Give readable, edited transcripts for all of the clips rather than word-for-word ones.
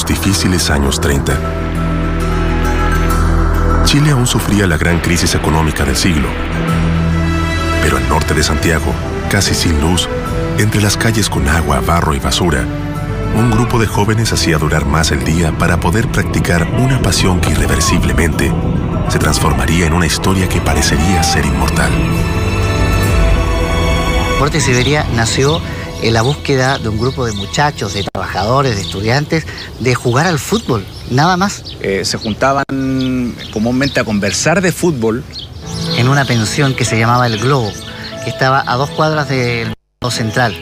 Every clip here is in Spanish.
difíciles años 30. Chile aún sufría la gran crisis económica del siglo. Pero al norte de Santiago, casi sin luz, entre las calles con agua, barro y basura, un grupo de jóvenes hacía durar más el día para poder practicar una pasión que irreversiblemente se transformaría en una historia que parecería ser inmortal. Deportes Iberia nació en la búsqueda de un grupo de muchachos, de trabajadores, de estudiantes, de jugar al fútbol, nada más. Se juntaban comúnmente a conversar de fútbol. En una pensión que se llamaba El Globo, que estaba a 2 cuadras del Mercado Central.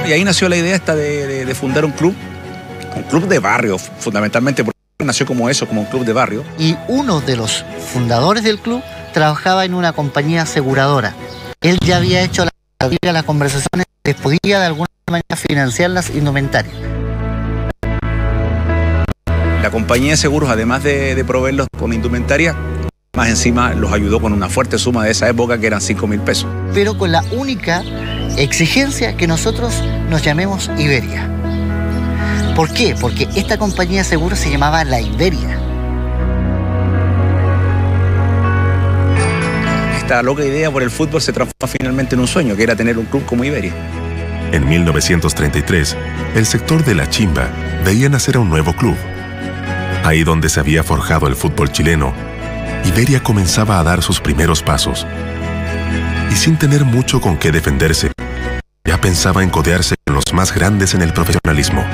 Y ahí nació la idea esta de fundar un club de barrio, fundamentalmente, porque nació como eso, como un club de barrio. Y uno de los fundadores del club trabajaba en una compañía aseguradora. Él ya había hecho las conversaciones, les podía de alguna manera financiar las indumentarias. La compañía de seguros, además de proveerlos con indumentaria, más encima los ayudó con una fuerte suma de esa época que eran 5.000 pesos. Pero con la única exigencia que nosotros nos llamemos Iberia. ¿Por qué? Porque esta compañía de seguros se llamaba La Iberia. Esta loca idea por el fútbol se transformó finalmente en un sueño, que era tener un club como Iberia. En 1933, el sector de La Chimba veía nacer a un nuevo club. Ahí donde se había forjado el fútbol chileno, Iberia comenzaba a dar sus primeros pasos. Y sin tener mucho con qué defenderse, ya pensaba en codearse con los más grandes en el profesionalismo.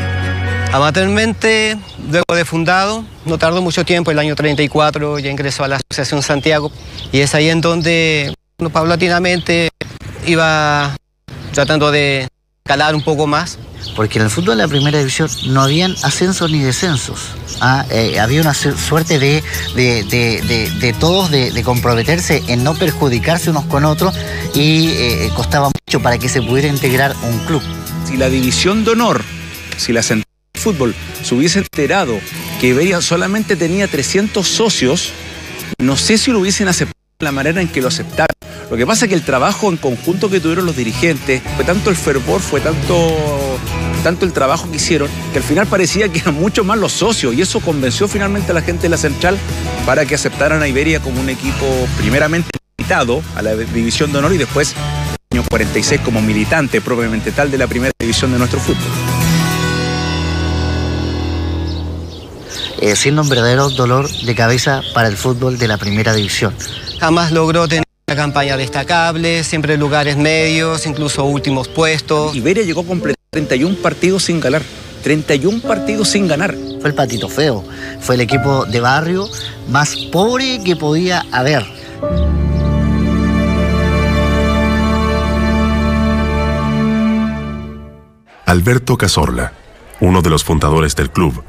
Amateurmente, luego de fundado, no tardó mucho tiempo, el año 34 ya ingresó a la Asociación Santiago, y es ahí en donde paulatinamente iba tratando de calar un poco más. Porque en el fútbol de la primera división no habían ascensos ni descensos. Había una suerte de todos de comprometerse en no perjudicarse unos con otros, y costaba mucho para que se pudiera integrar un club. Si la división de honor, si la Central de Fútbol se hubiese enterado que Iberia solamente tenía 300 socios, no sé si lo hubiesen aceptado de la manera en que lo aceptaron. Lo que pasa es que el trabajo en conjunto que tuvieron los dirigentes, fue tanto el fervor, fue tanto el trabajo que hicieron, que al final parecía que eran mucho más los socios, y eso convenció finalmente a la gente de la Central para que aceptaran a Iberia como un equipo primeramente invitado a la división de honor, y después, en el año 46, como militante propiamente tal de la primera división de nuestro fútbol. Siendo un verdadero dolor de cabeza para el fútbol de la primera división. Jamás logró tener una campaña destacable, siempre en lugares medios, incluso últimos puestos. Iberia llegó a completar 31 partidos sin ganar. 31 partidos sin ganar. Fue el patito feo, fue el equipo de barrio más pobre que podía haber. Alberto Cazorla, uno de los fundadores del club,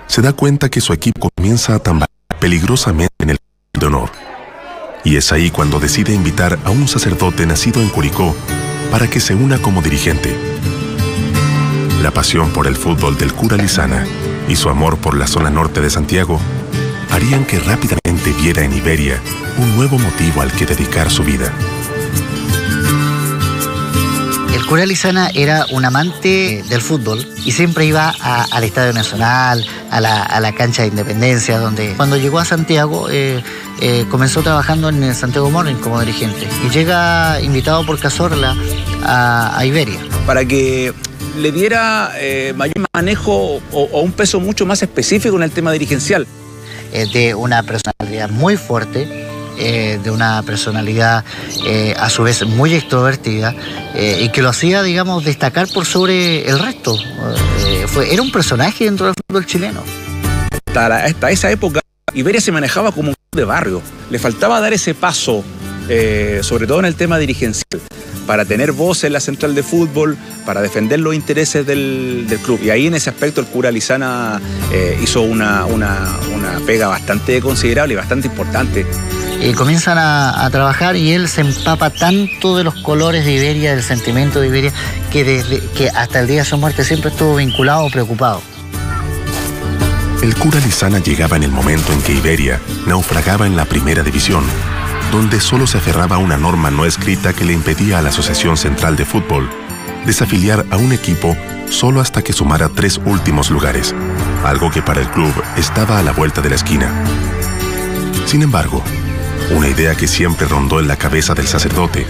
se da cuenta que su equipo comienza a tambalear peligrosamente en el de honor. Y es ahí cuando decide invitar a un sacerdote nacido en Curicó para que se una como dirigente. La pasión por el fútbol del cura Lizana y su amor por la zona norte de Santiago harían que rápidamente viera en Iberia un nuevo motivo al que dedicar su vida. El cura Lizana era un amante del fútbol y siempre iba al Estadio Nacional, a la cancha de Independencia, donde cuando llegó a Santiago comenzó trabajando en el Santiago Morning como dirigente, y llega invitado por Cazorla a Iberia. Para que le diera mayor manejo o un peso mucho más específico en el tema dirigencial. De una personalidad muy fuerte, de una personalidad a su vez muy extrovertida, y que lo hacía, digamos, destacar por sobre el resto. Era un personaje dentro del fútbol chileno. Hasta esa época, Iberia se manejaba como un club de barrio. Le faltaba dar ese paso, sobre todo en el tema dirigencial, para tener voz en la Central de Fútbol, para defender los intereses del club. Y ahí en ese aspecto el cura Lizana hizo una pega bastante considerable y bastante importante. Comienzan a trabajar, y él se empapa tanto de los colores de Iberia, del sentimiento de Iberia, que hasta el día de su muerte siempre estuvo vinculado o preocupado. El cura Lizana llegaba en el momento en que Iberia naufragaba en la primera división, donde solo se aferraba a una norma no escrita que le impedía a la Asociación Central de Fútbol desafiliar a un equipo solo hasta que sumara 3 últimos lugares, algo que para el club estaba a la vuelta de la esquina. Sin embargo, una idea que siempre rondó en la cabeza del sacerdote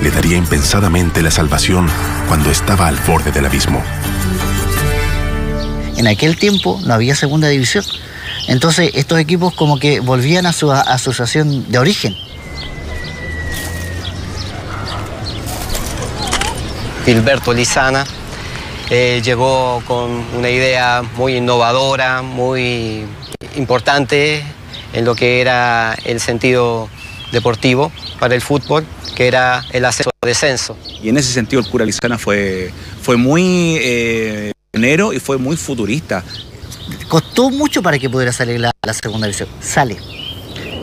le daría impensadamente la salvación cuando estaba al borde del abismo. En aquel tiempo no había segunda división, entonces estos equipos como que volvían a su asociación de origen. Gilberto Lizana llegó con una idea muy innovadora, muy importante en lo que era el sentido deportivo para el fútbol, que era el ascenso o descenso. Y en ese sentido el cura Lizana fue muy pionero y fue muy futurista. Costó mucho para que pudiera salir la segunda división. Sale.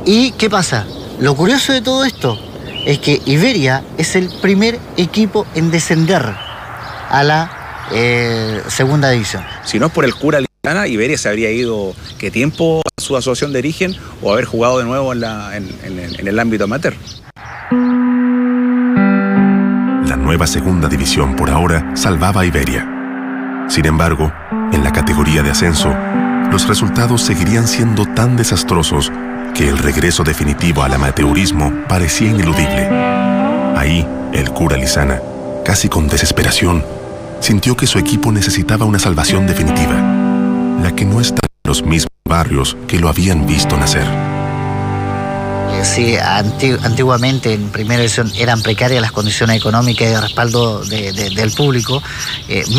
¿Y qué pasa? Lo curioso de todo esto es que Iberia es el primer equipo en descender a la segunda división. Si no es por el cura Lizana, Iberia se habría ido ¿qué tiempo a su asociación de origen o haber jugado de nuevo en el ámbito amateur? La nueva segunda división por ahora salvaba a Iberia. Sin embargo, en la categoría de ascenso, los resultados seguirían siendo tan desastrosos que el regreso definitivo al amateurismo parecía ineludible. Ahí, el cura Lizana, casi con desesperación, sintió que su equipo necesitaba una salvación definitiva, la que no estaba en los mismos barrios que lo habían visto nacer. Sí, antiguamente en primera división eran precarias las condiciones económicas y de respaldo del público,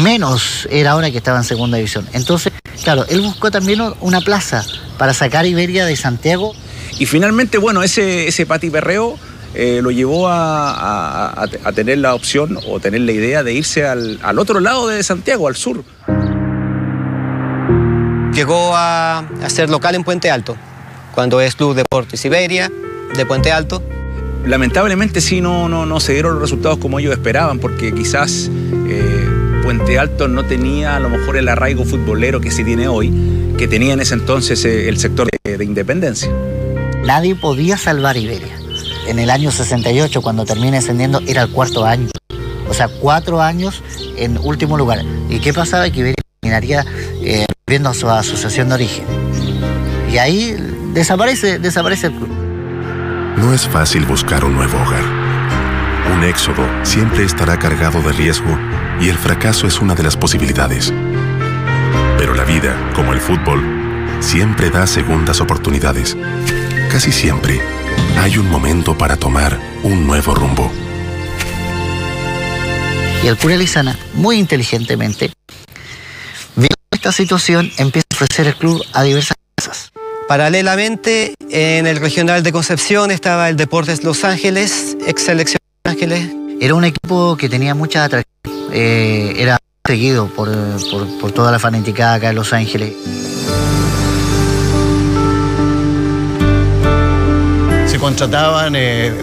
menos era ahora que estaba en segunda división. Entonces, claro, él buscó también una plaza para sacar a Iberia de Santiago. Y finalmente, bueno, ese Pati Perreo lo llevó a tener la opción o tener la idea de irse al otro lado de Santiago, al sur. Llegó a ser local en Puente Alto, cuando es Club Deportes Iberia de Puente Alto. Lamentablemente sí no se dieron los resultados como ellos esperaban, porque quizás Puente Alto no tenía a lo mejor el arraigo futbolero que sí tiene hoy, que tenía en ese entonces el sector de Independencia. Nadie podía salvar a Iberia. En el año 68, cuando termina descendiendo, era el 4.º año. O sea, 4 años en último lugar. ¿Y qué pasaba? Que Iberia terminaría volviendo a su asociación de origen. Y ahí desaparece el club. No es fácil buscar un nuevo hogar. Un éxodo siempre estará cargado de riesgo y el fracaso es una de las posibilidades. Pero la vida, como el fútbol, siempre da segundas oportunidades. Casi siempre hay un momento para tomar un nuevo rumbo. Y el cura Lizana, muy inteligentemente, viendo esta situación, empieza a ofrecer el club a diversas casas. Paralelamente, en el regional de Concepción estaba el Deportes Los Ángeles, ex selección Los Ángeles. Era un equipo que tenía mucha atracción, era seguido por toda la fanaticada acá en Los Ángeles. Se contrataban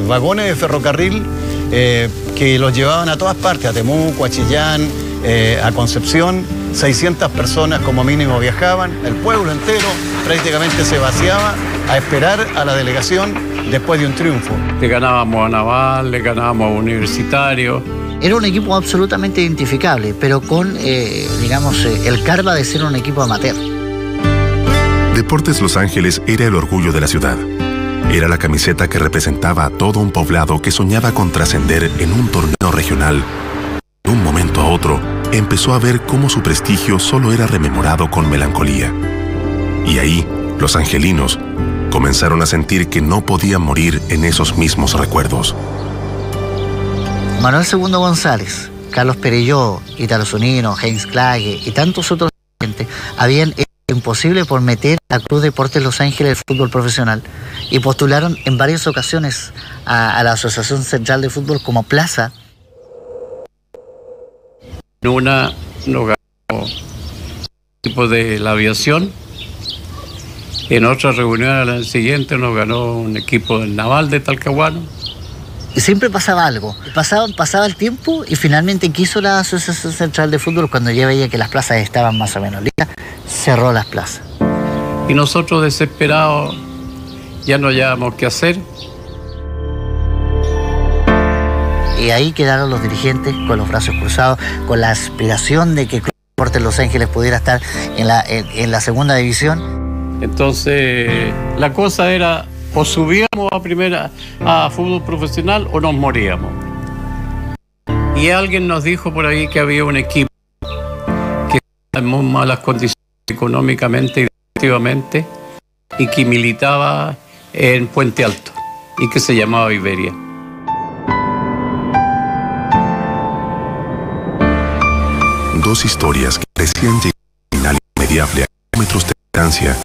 vagones de ferrocarril que los llevaban a todas partes, a Temuco, a Chillán, a Concepción. 600 personas como mínimo viajaban, el pueblo entero prácticamente se vaciaba a esperar a la delegación después de un triunfo. Le ganábamos a Naval, le ganábamos a Universitario. Era un equipo absolutamente identificable, pero con, el karma de ser un equipo amateur. Deportes Los Ángeles era el orgullo de la ciudad. Era la camiseta que representaba a todo un poblado que soñaba con trascender en un torneo regional. De un momento a otro, empezó a ver cómo su prestigio solo era rememorado con melancolía. Y ahí, los angelinos comenzaron a sentir que no podían morir en esos mismos recuerdos. Manuel II González, Carlos Perelló, Ítalo Zunino, Heinz Klage y tantos otros gente habían hecho imposible por meter a Club Deportes Los Ángeles el fútbol profesional y postularon en varias ocasiones a la Asociación Central de Fútbol como plaza. En una nos ganó el equipo de la aviación, en otra reunión a la siguiente nos ganó un equipo del Naval de Talcahuano. Y siempre pasaba algo, pasaba el tiempo y finalmente quiso la Asociación Central de Fútbol, cuando ya veía que las plazas estaban más o menos listas, cerró las plazas. Y nosotros desesperados ya no hallábamos qué hacer. Y ahí quedaron los dirigentes con los brazos cruzados, con la aspiración de que el Club Deportes Los Ángeles pudiera estar en la segunda división. Entonces, la cosa era, o subíamos a fútbol profesional o nos moríamos. Y alguien nos dijo por ahí que había un equipo que estaba en muy malas condiciones económicamente y deportivamente y que militaba en Puente Alto y que se llamaba Iberia. Dos historias que parecían llegar al final inmediable a kilómetros de distancia.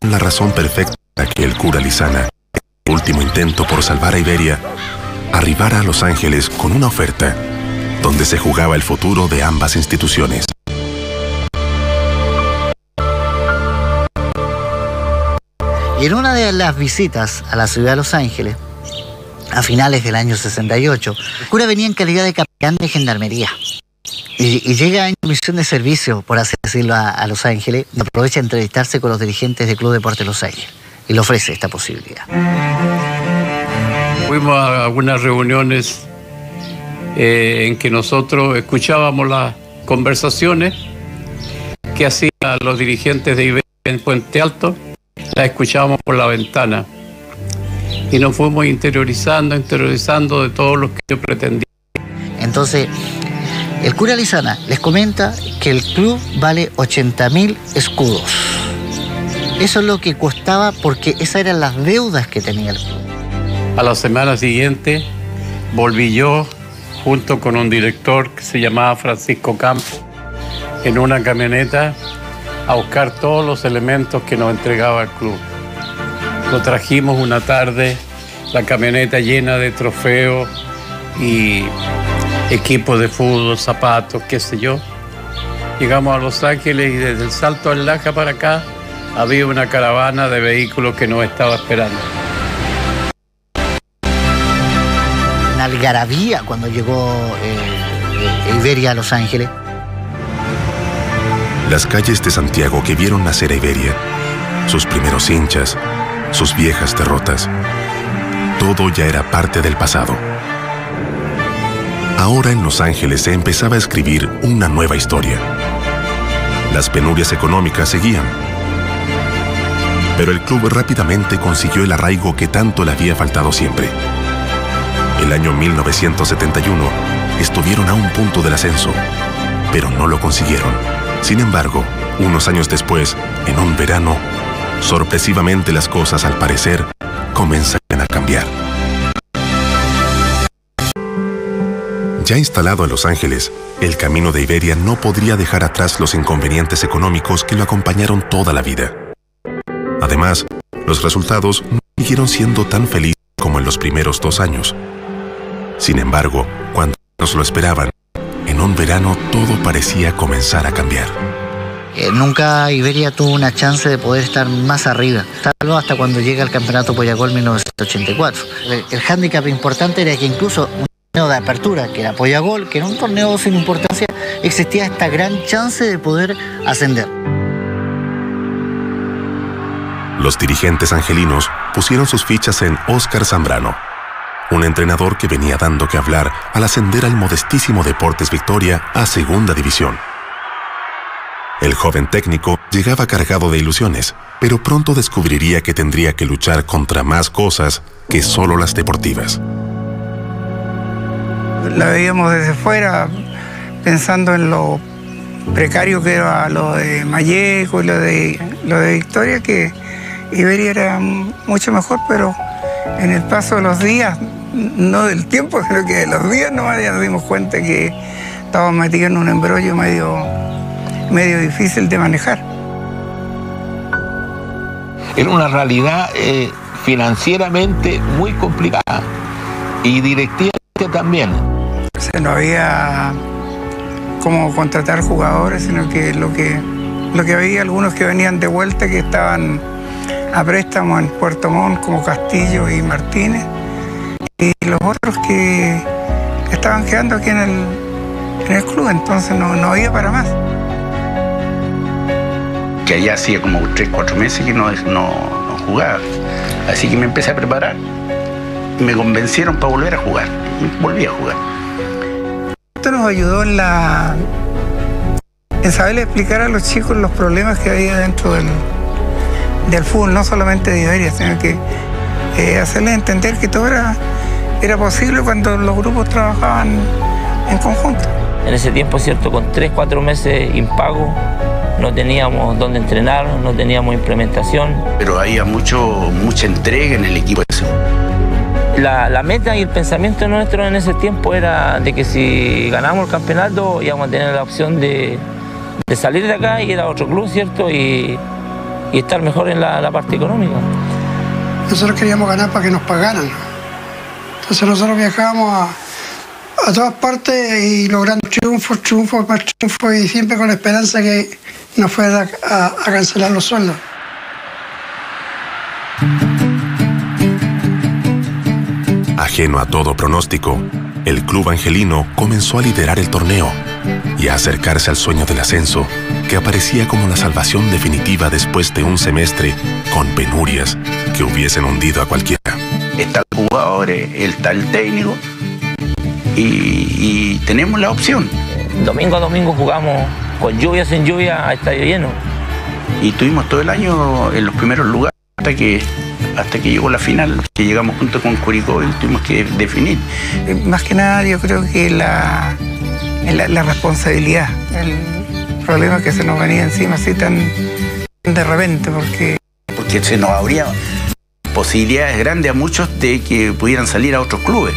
La razón perfecta para que el cura Lizana, en el último intento por salvar a Iberia, arribara a Los Ángeles con una oferta donde se jugaba el futuro de ambas instituciones. Y en una de las visitas a la ciudad de Los Ángeles, a finales del año 68, el cura venía en calidad de capitán de gendarmería. Y llega en misión de servicio, por así decirlo, a Los Ángeles, y aprovecha a entrevistarse con los dirigentes del Club Deportes Los Ángeles. Y le ofrece esta posibilidad. Fuimos a algunas reuniones en que nosotros escuchábamos las conversaciones que hacían los dirigentes de Iberia en Puente Alto, las escuchábamos por la ventana y nos fuimos interiorizando de todo lo que yo pretendía. Entonces, el cura Lizana les comenta que el club vale 80.000 escudos. Eso es lo que costaba porque esas eran las deudas que tenía el club. A la semana siguiente volví yo junto con un director que se llamaba Francisco Campos en una camioneta a buscar todos los elementos que nos entregaba el club. Lo trajimos una tarde, la camioneta llena de trofeos y equipos de fútbol, zapatos, qué sé yo. Llegamos a Los Ángeles y desde el Salto al Laja para acá había una caravana de vehículos que nos estaba esperando. Una algarabía cuando llegó Iberia a Los Ángeles. Las calles de Santiago que vieron nacer a Iberia, sus primeros hinchas, sus viejas derrotas, todo ya era parte del pasado. Ahora en Los Ángeles se empezaba a escribir una nueva historia. Las penurias económicas seguían, pero el club rápidamente consiguió el arraigo que tanto le había faltado siempre. El año 1971 estuvieron a un punto del ascenso, pero no lo consiguieron. Sin embargo, unos años después, en un verano, sorpresivamente las cosas al parecer comienzan a cambiar. Ya instalado en Los Ángeles, el camino de Iberia no podría dejar atrás los inconvenientes económicos que lo acompañaron toda la vida. Además, los resultados no siguieron siendo tan felices como en los primeros 2 años. Sin embargo, cuando nos lo esperaban, en un verano todo parecía comenzar a cambiar. Nunca Iberia tuvo una chance de poder estar más arriba, salvo hasta cuando llega el Campeonato Poyagol 1984. El hándicap importante era que incluso un torneo de apertura, que era Poyagol, que era un torneo sin importancia, existía esta gran chance de poder ascender. Los dirigentes angelinos pusieron sus fichas en Óscar Zambrano, un entrenador que venía dando que hablar al ascender al modestísimo Deportes Victoria a Segunda División. El joven técnico llegaba cargado de ilusiones, pero pronto descubriría que tendría que luchar contra más cosas que solo las deportivas. La veíamos desde fuera, pensando en lo precario que era lo de Malleco y lo de Victoria, que Iberia era mucho mejor, pero en el paso de los días, no del tiempo, sino que de los días nomás ya nos dimos cuenta que estábamos metidos en un embrollo medio difícil de manejar. Era una realidad financieramente muy complicada y directivamente también. O sea, no había cómo contratar jugadores, sino que lo que había algunos que venían de vuelta que estaban a préstamo en Puerto Montt, como Castillo y Martínez, y los otros que estaban quedando aquí en el club, entonces no había para más. Que allá hacía como 3-4 meses que no jugaba, así que me empecé a preparar, me convencieron para volver a jugar. volví a jugar. Esto nos ayudó en saber explicar a los chicos los problemas que había dentro del fútbol, no solamente de Iberia, sino que hacerles entender que todo era posible cuando los grupos trabajaban en conjunto. En ese tiempo, cierto, con 3-4 meses impago, no teníamos dónde entrenar, no teníamos implementación. Pero había mucha entrega en el equipo. La meta y el pensamiento nuestro en ese tiempo era de que si ganábamos el campeonato íbamos a tener la opción de salir de acá y ir a otro club, ¿cierto? Y estar mejor en la parte económica. Nosotros queríamos ganar para que nos pagaran. Entonces nosotros viajábamos a todas partes y logrando triunfos más triunfos y siempre con la esperanza que nos fuera a cancelar los sueldos. Ajeno a todo pronóstico, el club angelino comenzó a liderar el torneo y a acercarse al sueño del ascenso, que aparecía como la salvación definitiva después de un semestre con penurias que hubiesen hundido a cualquiera. Está el jugador, está el técnico y tenemos la opción. Domingo a domingo jugamos con lluvia, sin lluvia, a estadio lleno. Y tuvimos todo el año en los primeros lugares hasta que llegó la final, que llegamos junto con Curicó y tuvimos que definir. Más que nada yo creo que la responsabilidad, el problema que se nos venía encima así tan de repente, porque se nos abría posibilidades grandes a muchos de que pudieran salir a otros clubes.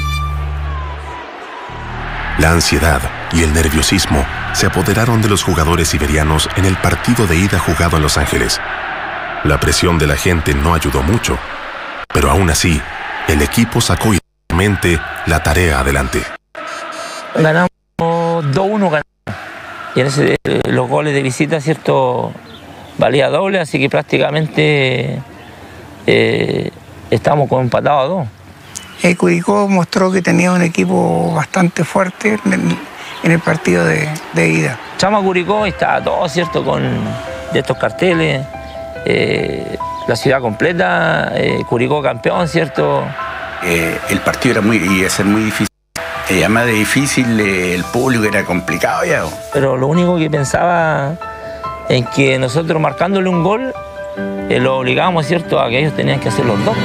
La ansiedad y el nerviosismo se apoderaron de los jugadores iberianos en el partido de ida jugado en Los Ángeles. La presión de la gente no ayudó mucho, pero aún así, el equipo sacó igualmente la tarea adelante. Ganamos 2-1, y en los goles de visita, cierto, valía doble, así que prácticamente estamos con empatados a 2. Curicó mostró que tenía un equipo bastante fuerte en el partido de ida. Chama Curicó estaba todo, cierto, de estos carteles. La ciudad completa, Curicó campeón, ¿cierto? El partido iba a ser muy difícil. Además de difícil, el público era complicado ya. Pero lo único que pensaba en que nosotros marcándole un gol, lo obligábamos, ¿cierto?, a que ellos tenían que hacer los 2.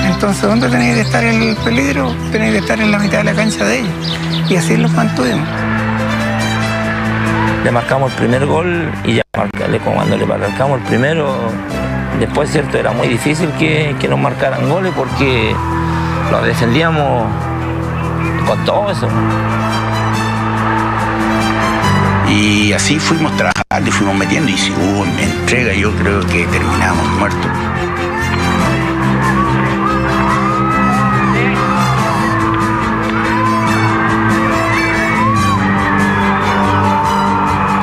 Entonces, ¿dónde tenía que estar el peligro? Tenía que estar en la mitad de la cancha de ellos. Y así los mantuvimos. Le marcamos el primer gol y ya cuando le marcamos el primero, después, cierto, era muy difícil que nos marcaran goles porque los defendíamos con todo eso. Y así fuimos trabajando y fuimos metiendo, y si hubo entrega, yo creo que terminamos muertos.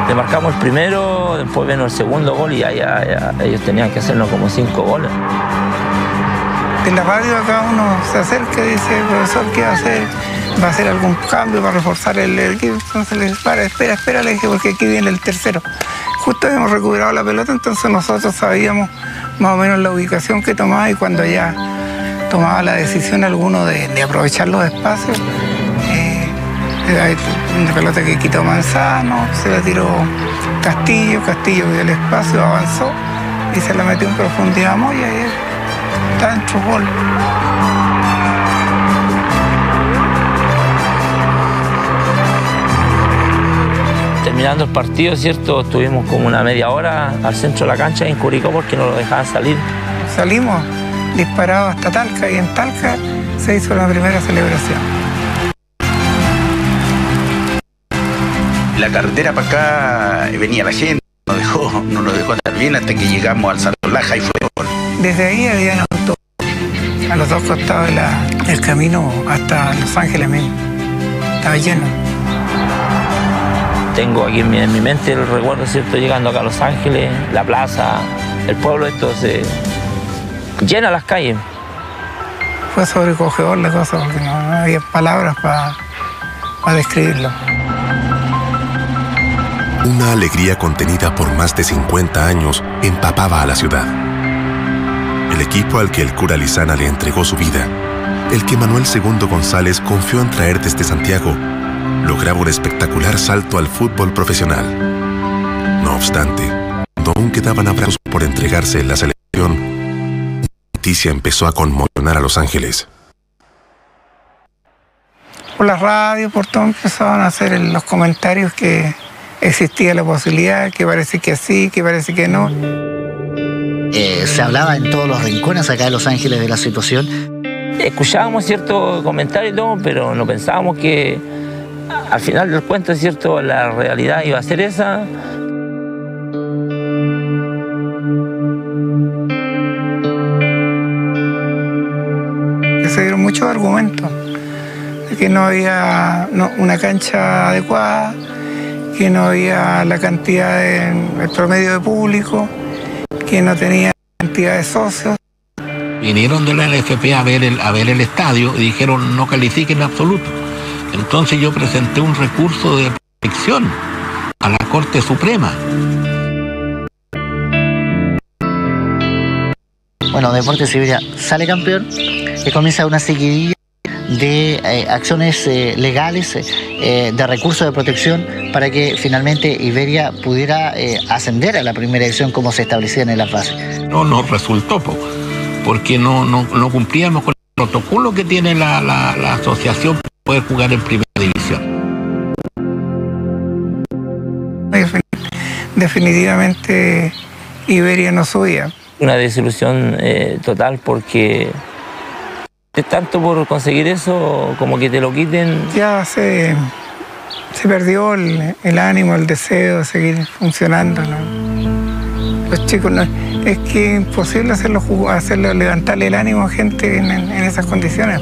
Le marcamos el primero, después vino el segundo gol y ya ellos tenían que hacernos como 5 goles. En la radio acá uno se acerca y dice, profesor, ¿qué va a hacer? ¿Va a hacer algún cambio para reforzar el equipo? Entonces le dice, espera, le dije, porque aquí viene el tercero. Justo habíamos recuperado la pelota, entonces nosotros sabíamos más o menos la ubicación que tomaba, y cuando ya tomaba la decisión alguno de aprovechar los espacios, hay una pelota que quitó Manzano, se la tiró Castillo vio el espacio, avanzó y se la metió en profundidad a Moya y está dentro gol. Terminando el partido, ¿cierto? Estuvimos como una media hora al centro de la cancha en Curicó porque no lo dejaban salir. Salimos disparados hasta Talca y en Talca se hizo la primera celebración. La carretera para acá venía la gente, no nos dejó estar bien hasta que llegamos al Santo Laja y fue gol. Desde ahí había autos a los 2 costados del camino hasta Los Ángeles mismo. Estaba lleno. Tengo aquí en mi mente el recuerdo, ¿cierto?, llegando acá a Los Ángeles, la plaza, el pueblo, esto se llena las calles. Fue sobrecogedor la cosa porque no había palabras para describirlo. Una alegría contenida por más de 50 años empapaba a la ciudad. El equipo al que el cura Lizana le entregó su vida el que Manuel II González confió en traer desde Santiago, lograba un espectacular salto al fútbol profesional. No obstante, cuando aún quedaban abrazos por entregarse en la selección, la noticia empezó a conmocionar a Los Ángeles. Por la radio, por todo, empezaban a hacer los comentarios que existía la posibilidad, que parece que sí, que parece que no. Se hablaba en todos los rincones acá de Los Ángeles de la situación. Escuchábamos ciertos comentarios y todo, pero no pensábamos que al final del cuento, ¿cierto?, la realidad iba a ser esa. Se dieron muchos argumentos. Que no había una cancha adecuada, que no había la cantidad el promedio de público, que no tenía cantidad de socios. Vinieron de la LFP a ver el estadio y dijeron no califiquen en absoluto. Entonces yo presenté un recurso de protección a la Corte Suprema. Bueno, Deportes Iberia sale campeón y comienza una seguidilla de acciones legales, de recursos de protección para que finalmente Iberia pudiera ascender a la primera división como se establecían en las bases. No nos resultó, porque no cumplíamos con el protocolo que tiene la asociación para poder jugar en primera división. Definitivamente Iberia no subía. Una desilusión total porque tanto por conseguir eso, como que te lo quiten. Ya se perdió el ánimo, el deseo de seguir funcionando, ¿no? Los chicos, es que es imposible hacerlo levantarle el ánimo a gente en esas condiciones.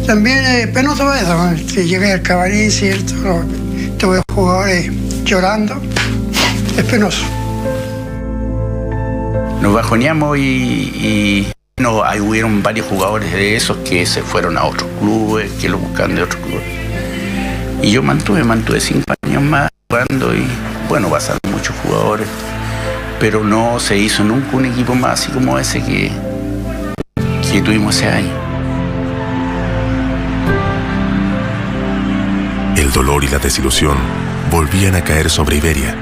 También es penoso eso, ¿no? Si llegas al camarín, ¿cierto? Te ves jugadores llorando, es penoso. Nos bajoneamos y no, ahí hubieron varios jugadores de esos que se fueron a otros clubes, que lo buscaban de otros clubes. Y yo mantuve 5 años más jugando y bueno, pasaron muchos jugadores, pero no se hizo nunca un equipo más así como ese que tuvimos ese año. El dolor y la desilusión volvían a caer sobre Iberia.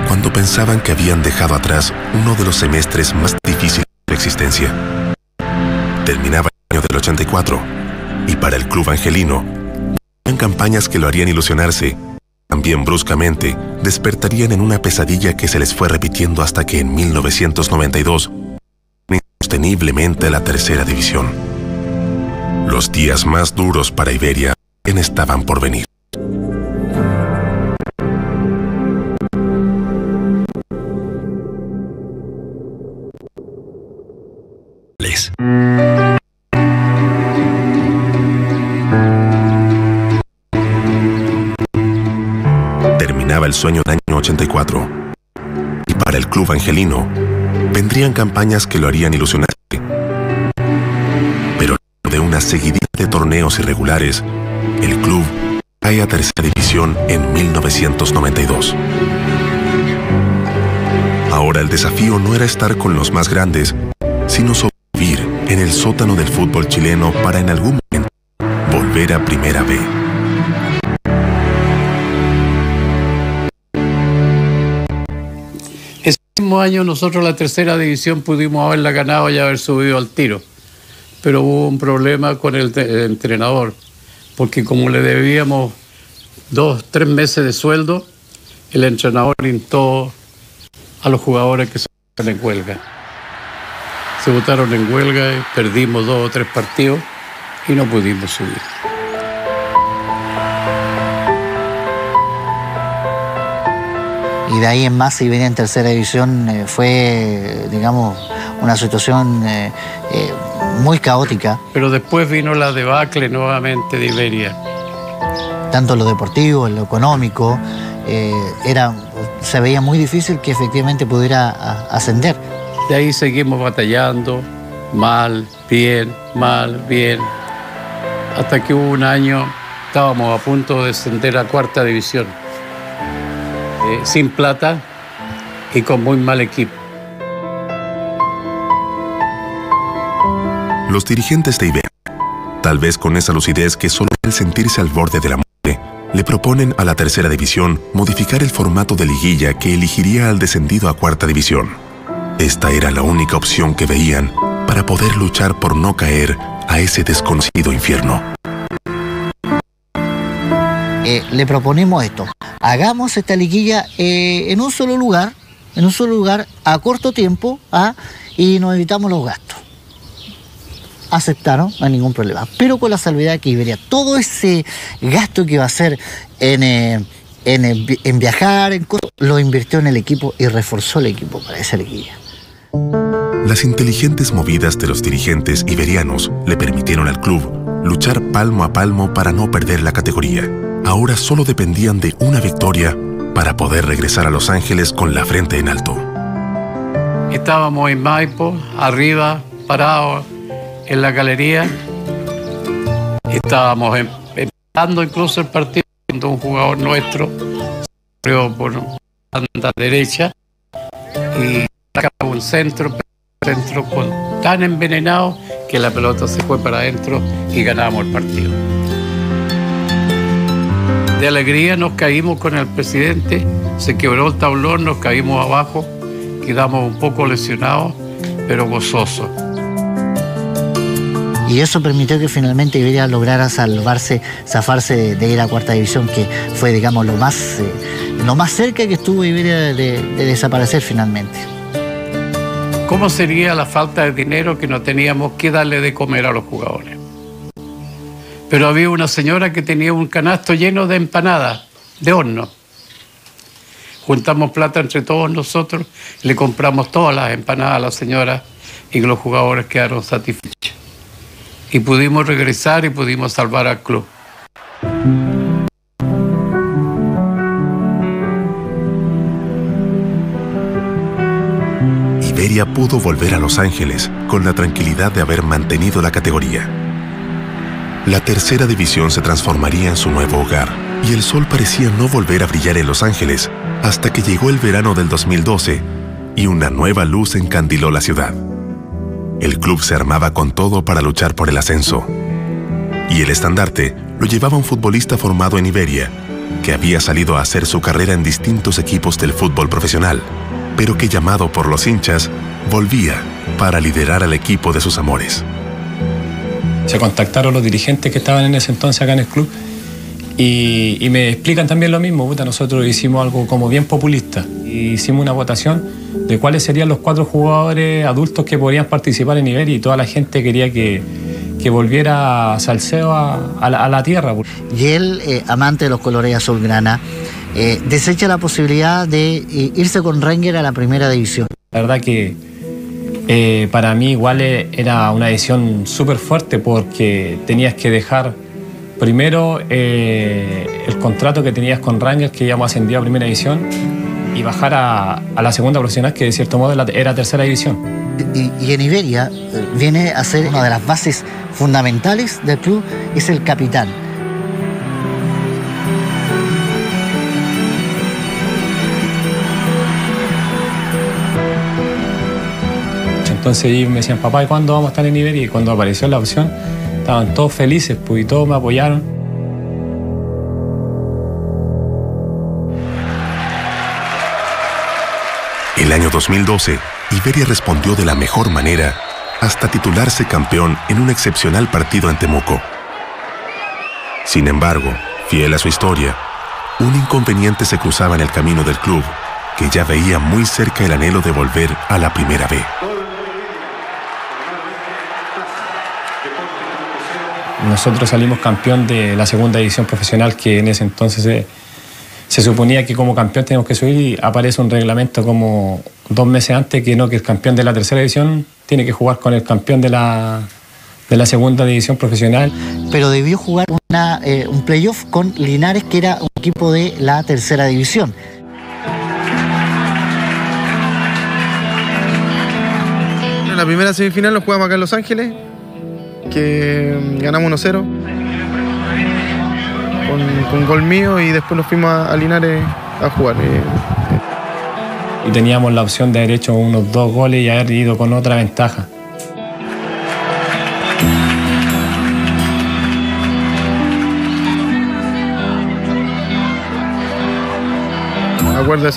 Cuando pensaban que habían dejado atrás uno de los semestres más difíciles de su existencia. Terminaba el año del 84 y para el club angelino, eran campañas que lo harían ilusionarse. También bruscamente despertarían en una pesadilla que se les fue repitiendo hasta que en 1992 insosteniblemente la tercera división. Los días más duros para Iberia estaban por venir. Terminaba el sueño del año 84 y para el club angelino vendrían campañas que lo harían ilusionarse. Pero de una seguidilla de torneos irregulares, el club cae a tercera división en 1992. Ahora el desafío no era estar con los más grandes, sino sobrevivir en el sótano del fútbol chileno para en algún momento volver a Primera B. Ese mismo año nosotros la tercera división pudimos haberla ganado y haber subido al tiro, pero hubo un problema con el entrenador, porque como le debíamos 2-3 meses de sueldo, el entrenador instó a los jugadores que se votaran en huelga. Se votaron en huelga y perdimos 2 o 3 partidos y no pudimos subir. Y de ahí en más, Iberia en tercera división fue, digamos, una situación muy caótica. Pero después vino la debacle nuevamente de Iberia. Tanto en lo deportivo, en lo económico, se veía muy difícil que efectivamente pudiera ascender. De ahí seguimos batallando, mal, bien, hasta que hubo un año, estábamos a punto de descender a cuarta división, sin plata y con muy mal equipo. Los dirigentes de Iberia, tal vez con esa lucidez que solo al sentirse al borde de la muerte, le proponen a la tercera división modificar el formato de liguilla que elegiría al descendido a cuarta división. Esta era la única opción que veían para poder luchar por no caer a ese desconocido infierno. Le proponemos esto: hagamos esta liguilla en un solo lugar a corto tiempo, y nos evitamos los gastos. Aceptaron, no hay ningún problema, pero con la salvedad que Iberia, todo ese gasto que iba a hacer en viajar, en cosas, lo invirtió en el equipo y reforzó el equipo para esa liguilla. Las inteligentes movidas de los dirigentes iberianos le permitieron al club luchar palmo a palmo para no perder la categoría. Ahora solo dependían de una victoria para poder regresar a Los Ángeles con la frente en alto. Estábamos en Maipo, arriba, parados en la galería. Estábamos empezando incluso el partido cuando un jugador nuestro salió por banda derecha y sacaba un centro tan envenenado que la pelota se fue para adentro y ganamos el partido. De alegría nos caímos con el presidente, se quebró el tablón, nos caímos abajo, quedamos un poco lesionados, pero gozosos. Y eso permitió que finalmente Iberia lograra zafarse de ir a cuarta división, que fue, digamos, lo más cerca que estuvo Iberia de desaparecer finalmente. ¿Cómo sería la falta de dinero que no teníamos que darle de comer a los jugadores? Pero había una señora que tenía un canasto lleno de empanadas, de horno. Juntamos plata entre todos nosotros, le compramos todas las empanadas a la señora y los jugadores quedaron satisfechos. Y pudimos regresar y pudimos salvar al club. Iberia pudo volver a Los Ángeles con la tranquilidad de haber mantenido la categoría. La tercera división se transformaría en su nuevo hogar y el sol parecía no volver a brillar en Los Ángeles hasta que llegó el verano del 2012 y una nueva luz encandiló la ciudad. El club se armaba con todo para luchar por el ascenso. Y el estandarte lo llevaba un futbolista formado en Iberia, que había salido a hacer su carrera en distintos equipos del fútbol profesional, pero que, llamado por los hinchas, volvía para liderar al equipo de sus amores. Se contactaron los dirigentes que estaban en ese entonces acá en el club y me explican también lo mismo. Nosotros hicimos algo como bien populista. Hicimos una votación de cuáles serían los 4 jugadores adultos que podrían participar en Iberia y toda la gente quería que volviera Salcedo a la tierra. Y él, amante de los colores azulgrana, desecha la posibilidad de irse con Ranger a la primera división. La verdad que para mí igual era una decisión súper fuerte porque tenías que dejar primero el contrato que tenías con Rangers, que ya hemos ascendido a primera división, y bajar a la segunda profesional, que de cierto modo era tercera división. Y en Iberia viene a ser una de las bases fundamentales del club, es el capitán. Entonces ellos me decían: papá, ¿y cuándo vamos a estar en Iberia? Y cuando apareció la opción, estaban todos felices, pues, y todos me apoyaron. El año 2012, Iberia respondió de la mejor manera hasta titularse campeón en un excepcional partido en Temuco. Sin embargo, fiel a su historia, un inconveniente se cruzaba en el camino del club, que ya veía muy cerca el anhelo de volver a la Primera B. Nosotros salimos campeón de la segunda división profesional, que en ese entonces se suponía que como campeón teníamos que subir, y aparece un reglamento como 2 meses antes que el campeón de la tercera división tiene que jugar con el campeón de la segunda división profesional. Pero debió jugar un playoff con Linares, que era un equipo de la tercera división. En la primera semifinal nos jugamos acá en Los Ángeles, que ganamos 1-0 con gol mío, y después nos fuimos a Linares a jugar. Y teníamos la opción de haber hecho unos 2 goles y haber ido con otra ventaja. acuerdo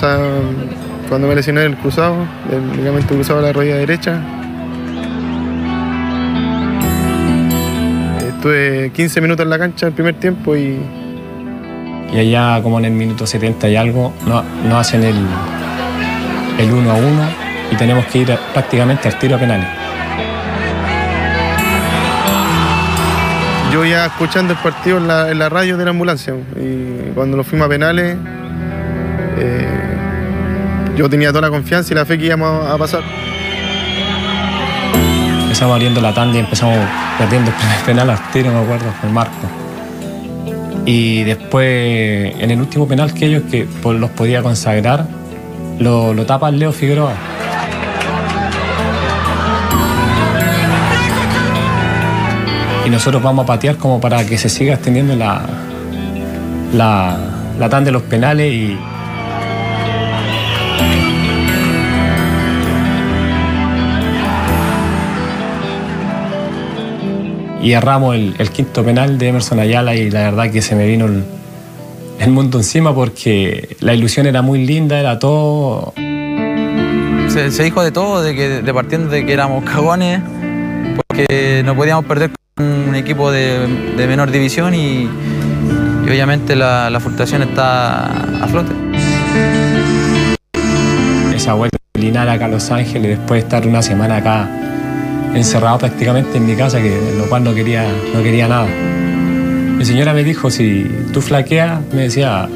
cuando me lesioné el cruzado, el ligamento cruzado de la rodilla derecha. Estuve 15 minutos en la cancha el primer tiempo y allá como en el minuto 70 y algo nos hacen el 1-1 y tenemos que ir prácticamente al tiro a penales. Yo ya escuchando el partido en la radio de la ambulancia y cuando nos fuimos a penales yo tenía toda la confianza y la fe que íbamos a pasar. Empezamos abriendo la tanda y empezamos perdiendo el primer penal al tiro, me acuerdo, con Marco. Y después, en el último penal que ellos que los podía consagrar, lo tapa Leo Figueroa. Y nosotros vamos a patear como para que se siga extendiendo la tanda de los penales y erramos el quinto penal de Emerson Ayala y la verdad que se me vino el mundo encima porque la ilusión era muy linda, era todo. Se dijo de todo, de partiendo de que éramos cagones, porque no podíamos perder con un equipo de menor división y obviamente la frustración está a flote. Esa vuelta de Linares acá a Los Ángeles, después de estar una semana acá encerrado prácticamente en mi casa, lo cual no quería nada. Mi señora me dijo, si tú flaqueas, me decía,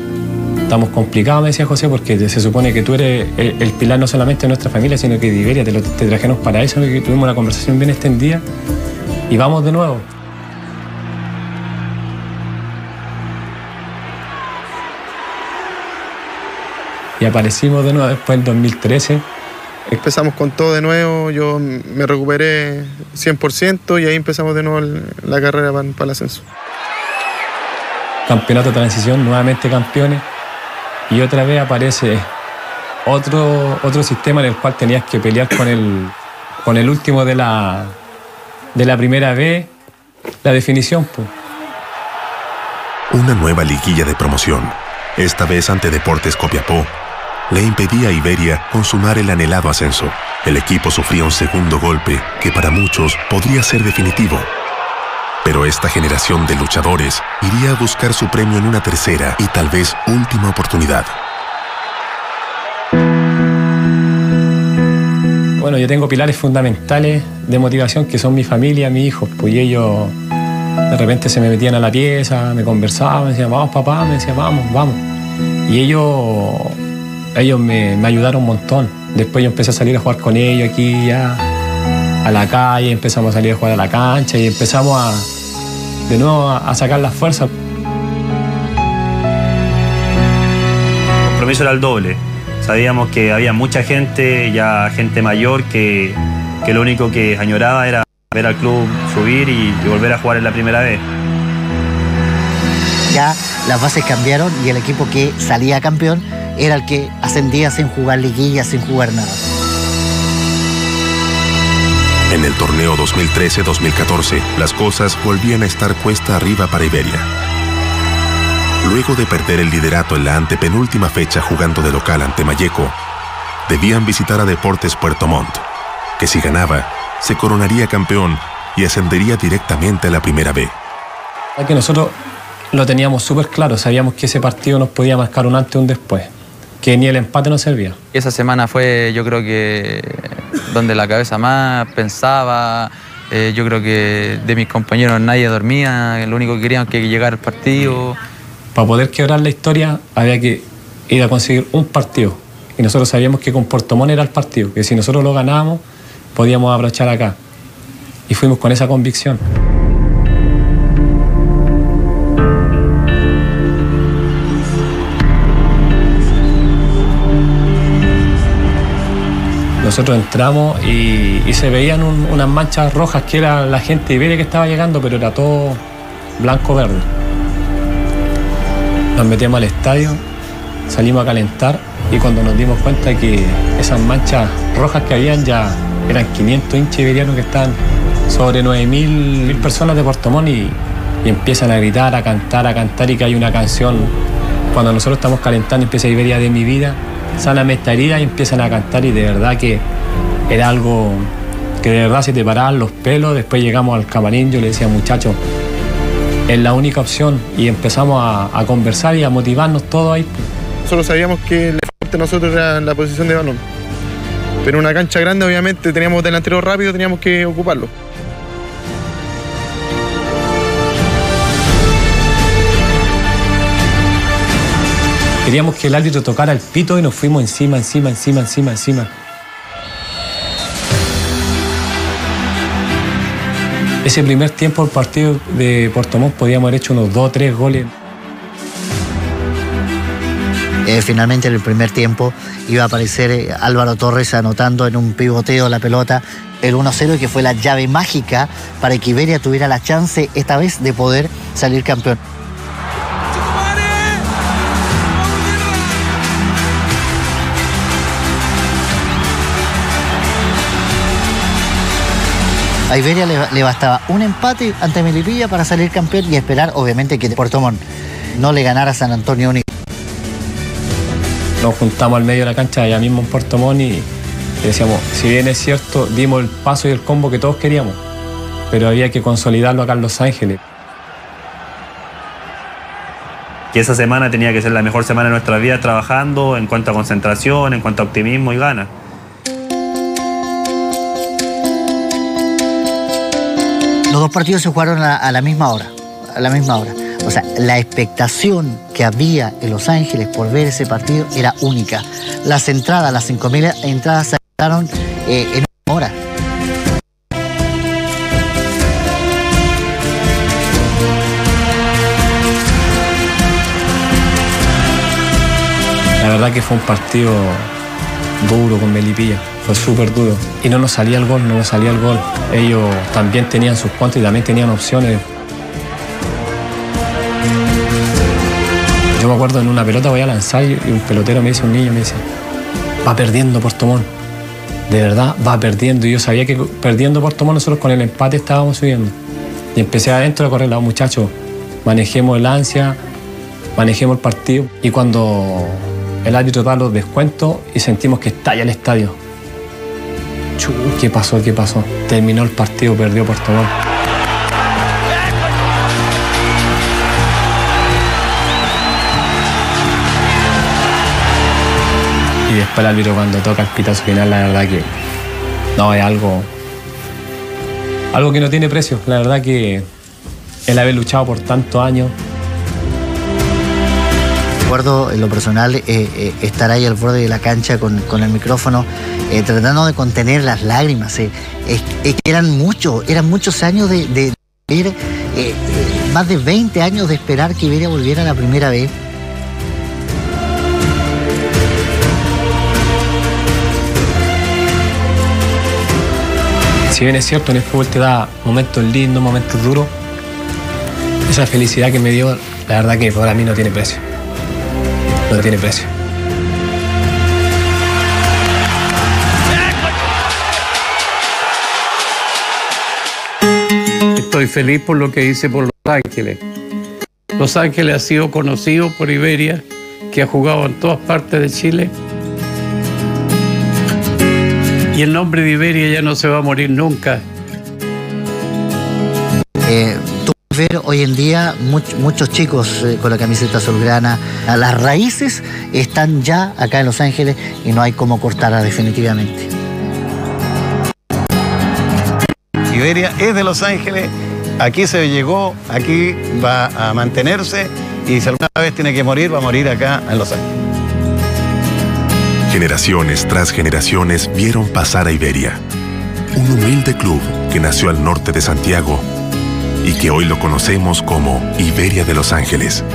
estamos complicados, me decía José, porque se supone que tú eres el pilar no solamente de nuestra familia, sino que de Iberia, te trajimos para eso, que tuvimos una conversación bien extendida y vamos de nuevo. Y aparecimos de nuevo después del 2013. Empezamos con todo de nuevo, yo me recuperé 100% y ahí empezamos de nuevo la carrera para el ascenso. Campeonato de transición, nuevamente campeones, y otra vez aparece otro sistema en el cual tenías que pelear con el último de la primera vez, la definición. Pues. Una nueva liguilla de promoción, esta vez ante Deportes Copiapó, le impedía a Iberia consumar el anhelado ascenso. El equipo sufría un segundo golpe que para muchos podría ser definitivo. Pero esta generación de luchadores iría a buscar su premio en una tercera y tal vez última oportunidad. Bueno, yo tengo pilares fundamentales de motivación que son mi familia, mis hijos. Pues ellos de repente se me metían a la pieza, me conversaban, me decían, vamos papá, me decían, vamos. Y ellos me ayudaron un montón. Después yo empecé a salir a jugar con ellos aquí ya a la calle, empezamos a salir a jugar a la cancha y empezamos de nuevo a sacar las fuerzas. El compromiso era el doble. Sabíamos que había mucha gente, ya gente mayor, que lo único que añoraba era ver al club subir y volver a jugar en la primera vez. Ya las bases cambiaron y el equipo que salía campeón era el que ascendía sin jugar liguilla, sin jugar nada. En el torneo 2013-2014, las cosas volvían a estar cuesta arriba para Iberia. Luego de perder el liderato en la antepenúltima fecha jugando de local ante Malleco, debían visitar a Deportes Puerto Montt, que si ganaba, se coronaría campeón y ascendería directamente a la primera B. Que nosotros lo teníamos súper claro, sabíamos que ese partido nos podía marcar un antes y un después, que ni el empate nos servía. Esa semana fue, yo creo que, donde la cabeza más pensaba. Yo creo que de mis compañeros nadie dormía, lo único que querían que llegara el partido. Para poder quebrar la historia había que ir a conseguir un partido. Y nosotros sabíamos que con Puerto Montt era el partido, que si nosotros lo ganábamos, podíamos abrochar acá. Y fuimos con esa convicción. Nosotros entramos y se veían unas manchas rojas que era la gente de Iberia que estaba llegando, pero era todo blanco-verde. Nos metíamos al estadio, salimos a calentar y cuando nos dimos cuenta que esas manchas rojas que habían ya eran 500 hinchas iberianos que estaban sobre 9.000 personas de Puerto Montt y empiezan a gritar, a cantar y que hay una canción Cuando nosotros estamos calentando, empieza Iberia de mi vida, sáname esta herida, y empiezan a cantar, y de verdad que era algo que de verdad se te paraban los pelos. Después llegamos al camarín, yo le decía, muchachos, es la única opción, y empezamos a conversar y a motivarnos todos ahí. Nosotros sabíamos que el fuerte de nosotros era la posición de balón, pero en una cancha grande obviamente teníamos delantero rápido, teníamos que ocuparlo. Queríamos que el árbitro tocara el pito y nos fuimos encima. Ese primer tiempo del partido de Puerto Montt podíamos haber hecho unos 2 o 3 goles. Finalmente en el primer tiempo iba a aparecer Álvaro Torres anotando en un pivoteo la pelota el 1-0, que fue la llave mágica para que Iberia tuviera la chance esta vez de poder salir campeón. A Iberia le bastaba un empate ante Melipilla para salir campeón y esperar, obviamente, que Puerto Montt no le ganara a San Antonio Unido. Nos juntamos al medio de la cancha, allá mismo en Puerto Montt, y decíamos, si bien es cierto, dimos el paso y el combo que todos queríamos, pero había que consolidarlo acá en Los Ángeles. Que esa semana tenía que ser la mejor semana de nuestras vidas trabajando en cuanto a concentración, en cuanto a optimismo y ganas. Los dos partidos se jugaron a la misma hora. O sea, la expectación que había en Los Ángeles por ver ese partido era única. Las entradas, las 5.000 entradas se agotaron en una hora. La verdad que fue un partido duro con Melipilla. Fue súper duro. Y no nos salía el gol. Ellos también tenían sus contras y también tenían opciones. Yo me acuerdo, en una pelota voy a lanzar y un pelotero me dice, un niño me dice, va perdiendo Puerto Montt. De verdad, va perdiendo. Y yo sabía que perdiendo Puerto Montt nosotros con el empate estábamos subiendo. Y empecé adentro a correr, los muchachos, manejemos el ansia, manejemos el partido. Y cuando el árbitro da los descuentos y sentimos que estalla el estadio. ¿Qué pasó? Terminó el partido, perdió Puerto Montt. Y después el árbitro, cuando toca el pitazo final, la verdad que no, es algo que no tiene precio. La verdad que el haber luchado por tantos años. Recuerdo en lo personal estar ahí al borde de la cancha con el micrófono, tratando de contener las lágrimas. Es que eran muchos años de ver, más de 20 años de esperar que Iberia volviera la primera vez. Si bien es cierto, en el fútbol te da momentos lindos, momentos duros, esa felicidad que me dio, la verdad que para mí no tiene precio. No tiene precio. Estoy feliz por lo que hice por Los Ángeles. Los Ángeles ha sido conocido por Iberia, que ha jugado en todas partes de Chile. Y el nombre de Iberia ya no se va a morir nunca. Ver hoy en día muchos chicos con la camiseta azulgrana, las raíces están ya acá en Los Ángeles y no hay cómo cortarla definitivamente. Iberia es de Los Ángeles, aquí se llegó, aquí va a mantenerse y si alguna vez tiene que morir, va a morir acá en Los Ángeles. Generaciones tras generaciones vieron pasar a Iberia, un humilde club que nació al norte de Santiago y que hoy lo conocemos como Iberia de Los Ángeles.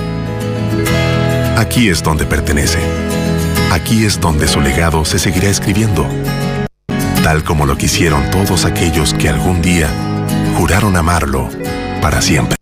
Aquí es donde pertenece. Aquí es donde su legado se seguirá escribiendo, tal como lo quisieron todos aquellos que algún día juraron amarlo para siempre.